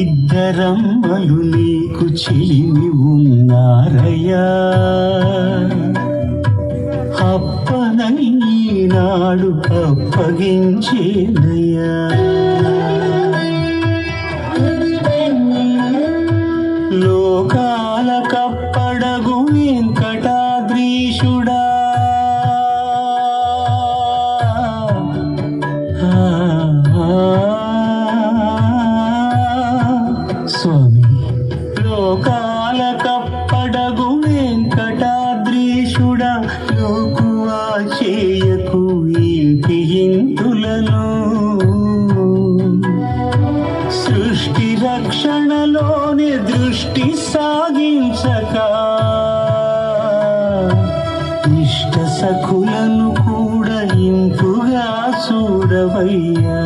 ఇద్దరమ్మలు నీకు చెలిమి ఉన్నారయ్యా, అప్పనని ఈనాడు అప్పగించేనయ్యా. లోకాల కప్పడగు వెంకటాద్రీషుడా, స్వామి లోకాల కప్పడగు వెంకటాద్రీషుడా, లోకువా చేయకు ఇంటి ఇంతులను. సృష్టి రక్షణలోనే దృష్టి సాగించక ఇష్ట సఖులను కూడా ఇంపుగా చూడవయ్యా.